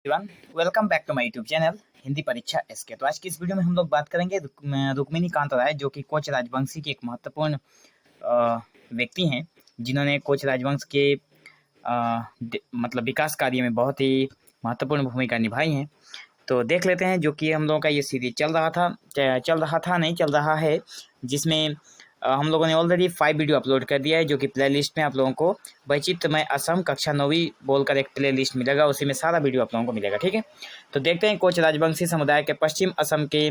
Everyone, welcome back to my YouTube channel Hindi Pariksha SK. तो आज की इस वीडियो में हम लोग बात करेंगे रुक्मिणी कांत राय, जो कि कोच राजवंशी के एक महत्वपूर्ण व्यक्ति हैं, जिन्होंने कोच राजवंश के मतलब विकास कार्य में बहुत ही महत्वपूर्ण भूमिका निभाई है। तो देख लेते हैं, जो कि हम लोगों का ये सीरीज चल रहा है, जिसमें हम लोगों ने ऑलरेडी 5 वीडियो अपलोड कर दिया है, जो कि प्लेलिस्ट में आप लोगों को वैचित्रमय असम कक्षा 9वीं बोलकर एक प्लेलिस्ट मिलेगा, उसी में सारा वीडियो आप लोगों को मिलेगा। ठीक है, तो देखते हैं कोच राजवंशी समुदाय के पश्चिम असम के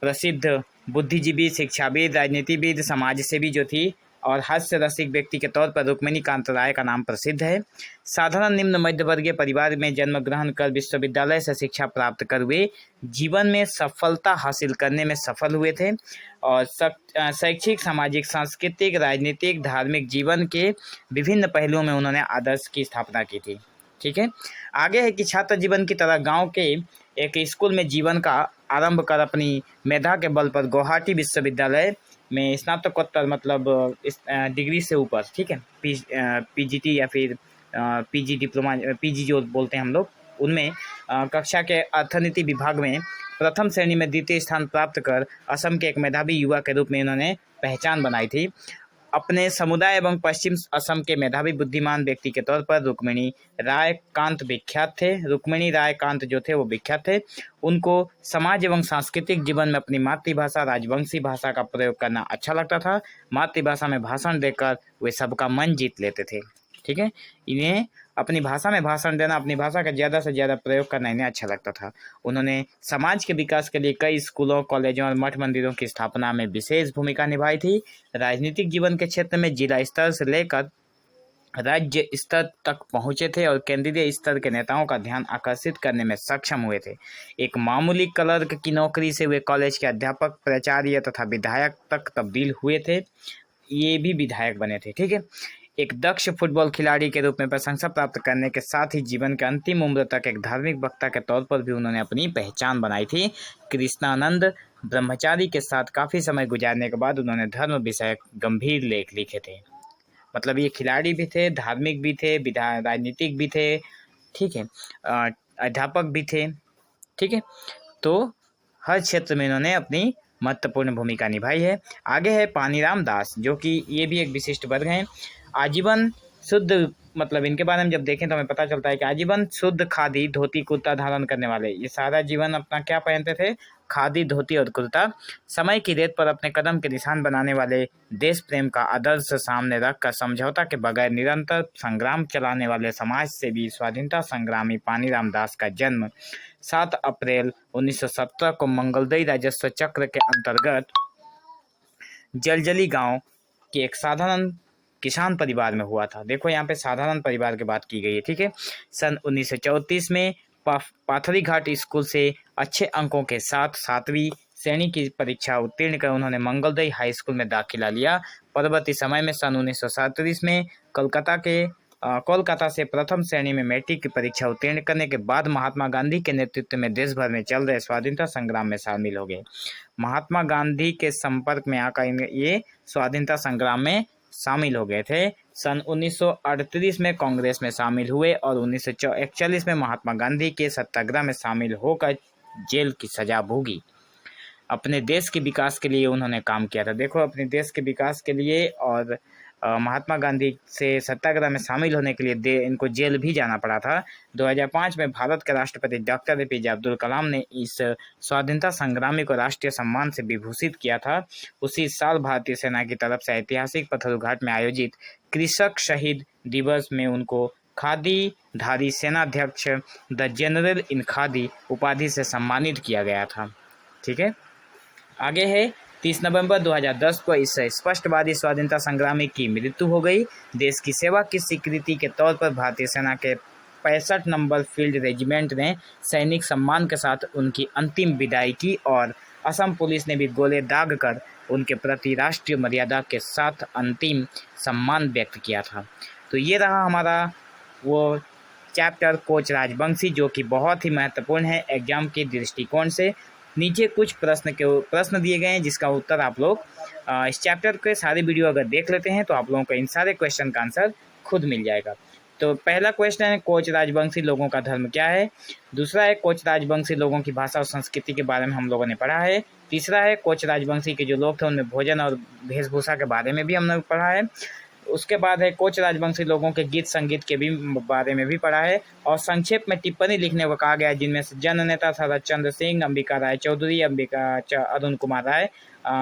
प्रसिद्ध बुद्धिजीवी, शिक्षाविद, राजनीतिविद, समाजसेवी जो थी और हास्य रसिक व्यक्ति के तौर पर रुक्मिणी कांत राय का नाम प्रसिद्ध है। साधारण निम्न मध्यवर्गीय परिवार में जन्म ग्रहण कर विश्वविद्यालय से शिक्षा प्राप्त कर वे जीवन में सफलता हासिल करने में सफल हुए थे और शैक्षिक, सामाजिक, सांस्कृतिक, राजनीतिक, धार्मिक जीवन के विभिन्न पहलुओं में उन्होंने आदर्श की स्थापना की थी। ठीक है, आगे है कि छात्र जीवन की तरह गांव के एक स्कूल में जीवन का आरंभ कर अपनी मेधा के बल पर गुवाहाटी विश्वविद्यालय में स्नातकोत्तर मतलब इस डिग्री से ऊपर, ठीक है, पीजीटी या फिर पीजी डिप्लोमा, पीजी जो बोलते हैं हम लोग, उनमें कक्षा के अर्थनीति विभाग में प्रथम श्रेणी में द्वितीय स्थान प्राप्त कर असम के एक मेधावी युवा के रूप में इन्होंने पहचान बनाई थी। अपने समुदाय एवं पश्चिम असम के मेधावी बुद्धिमान व्यक्ति के तौर पर रुक्मिणी राय कांत विख्यात थे। रुक्मिणी राय कांत जो थे वो विख्यात थे। उनको समाज एवं सांस्कृतिक जीवन में अपनी मातृभाषा राजवंशी भाषा का प्रयोग करना अच्छा लगता था। मातृभाषा में भाषण देकर वे सबका मन जीत लेते थे। ठीक है, इन्हें अपनी भाषा में भाषण देना, अपनी भाषा का ज़्यादा से ज़्यादा प्रयोग करना इन्हें अच्छा लगता था। उन्होंने समाज के विकास के लिए कई स्कूलों, कॉलेजों और मठ मंदिरों की स्थापना में विशेष भूमिका निभाई थी। राजनीतिक जीवन के क्षेत्र में जिला स्तर से लेकर राज्य स्तर तक पहुंचे थे और केंद्रीय स्तर के नेताओं का ध्यान आकर्षित करने में सक्षम हुए थे। एक मामूली क्लर्क की नौकरी से वे कॉलेज के अध्यापक, प्राचार्य तथा विधायक तक तब्दील हुए थे। ये भी विधायक बने थे। ठीक है, एक दक्ष फुटबॉल खिलाड़ी के रूप में प्रशंसा प्राप्त करने के साथ ही जीवन के अंतिम उम्र तक एक धार्मिक वक्ता के तौर पर भी उन्होंने अपनी पहचान बनाई थी। कृष्णानंद ब्रह्मचारी के साथ काफ़ी समय गुजारने के बाद उन्होंने धर्म विषयक गंभीर लेख लिखे थे। मतलब ये खिलाड़ी भी थे, धार्मिक भी थे, राजनीतिक भी थे, ठीक है, अध्यापक भी थे। ठीक है, तो हर क्षेत्र में इन्होंने अपनी महत्वपूर्ण भूमिका निभाई है। आगे है पानीराम दास, जो कि ये भी एक विशिष्ट वर्ग हैं। आजीवन शुद्ध, मतलब इनके बारे में जब देखें तो हमें पता चलता है कि आजीवन शुद्ध खादी, धोती, कुर्ता धारण करने वाले, ये सारा जीवन अपना क्या पहनते थे? खादी, धोती और कुर्ता। समय की रेत पर अपने कदम के निशान बनाने वाले, देश प्रेम का आदर्श सामने रखकर समझौता के बगैर निरंतर संग्राम चलाने वाले समाज सेवी स्वाधीनता संग्रामी पानीराम दास का जन्म 7 अप्रैल 1917 को मंगलदई राजस्व चक्र के अंतर्गत जलजली गांव के एक साधारण किसान परिवार में हुआ था। देखो यहाँ पे साधारण परिवार की बात की गई है। ठीक है, सन 1934 में पाथरी घाट स्कूल से अच्छे अंकों के साथ 7वीं श्रेणी की परीक्षा उत्तीर्ण कर उन्होंने मंगलदई हाई स्कूल में दाखिला लिया। परवर्ती समय में सन 1937 में कोलकाता से प्रथम श्रेणी में मैट्रिक की परीक्षा उत्तीर्ण करने के बाद महात्मा गांधी के नेतृत्व में देश भर में चल रहे स्वाधीनता संग्राम में शामिल हो गए। महात्मा गांधी के संपर्क में आकर ये स्वाधीनता संग्राम में शामिल हो गए थे। सन 1938 में कांग्रेस में शामिल हुए और 1941 में महात्मा गांधी के सत्याग्रह में शामिल होकर जेल की सजा भोगी। अपने देश के विकास के लिए उन्होंने काम किया था। देखो, अपने देश के विकास के लिए और महात्मा गांधी से सत्याग्रह में शामिल होने के लिए इनको जेल भी जाना पड़ा था। 2005 में भारत के राष्ट्रपति डॉक्टर APJ अब्दुल कलाम ने इस स्वाधीनता संग्रामी को राष्ट्रीय सम्मान से विभूषित किया था। उसी साल भारतीय सेना की तरफ से ऐतिहासिक पथरू घाट में आयोजित कृषक शहीद दिवस में उनको खादी धारी सेनाध्यक्ष द जनरल इन खादी उपाधि से सम्मानित किया गया था। ठीक है, आगे है 30 नवंबर 2010 को इस स्पष्टवादी स्वाधीनता संग्रामी की मृत्यु हो गई। देश की सेवा की स्वीकृति के तौर पर भारतीय सेना के 65 नंबर फील्ड रेजिमेंट ने सैनिक सम्मान के साथ उनकी अंतिम विदाई की और असम पुलिस ने भी गोले दाग कर उनके प्रति राष्ट्रीय मर्यादा के साथ अंतिम सम्मान व्यक्त किया था। तो ये रहा हमारा वो चैप्टर कोच राजवंशी, जो कि बहुत ही महत्वपूर्ण है एग्जाम के दृष्टिकोण से। नीचे कुछ प्रश्न दिए गए हैं जिसका उत्तर आप लोग इस चैप्टर के सारे वीडियो अगर देख लेते हैं तो आप लोगों को इन सारे क्वेश्चन का आंसर खुद मिल जाएगा। तो पहला क्वेश्चन है कोच राजवंशी लोगों का धर्म क्या है। दूसरा है कोच राजवंशी लोगों की भाषा और संस्कृति के बारे में हम लोगों ने पढ़ा है। तीसरा है कोच राजवंशी के जो लोग थे उनमें भोजन और वेशभूषा के बारे में भी हमने पढ़ा है। उसके बाद है कोच राजवंशी लोगों के गीत संगीत के भी बारे में भी पढ़ा है। और संक्षेप में टिप्पणी लिखने को कहा गया है, जिनमें से जननेता शरद चंद्र सिंह, अंबिका राय चौधरी, अरुण कुमार राय,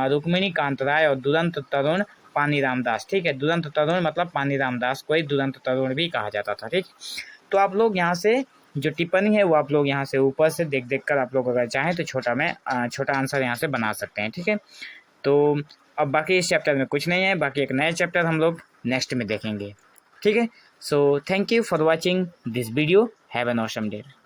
रुक्मिणी कांत राय और दुरंत तरुण पानीराम दास। ठीक है, दुरंत तरुण मतलब पानीराम दास को ही दुरंत तरुण भी कहा जाता था। ठीक, तो आप लोग यहाँ से जो टिप्पणी है वो आप लोग यहाँ से ऊपर से देख कर आप लोग अगर चाहें तो छोटा आंसर यहाँ से बना सकते हैं। ठीक है, तो अब बाकी इस चैप्टर में कुछ नहीं है, बाकी एक नया चैप्टर हम लोग नेक्स्ट में देखेंगे। ठीक है, so thank you for watching this video, have an awesome day.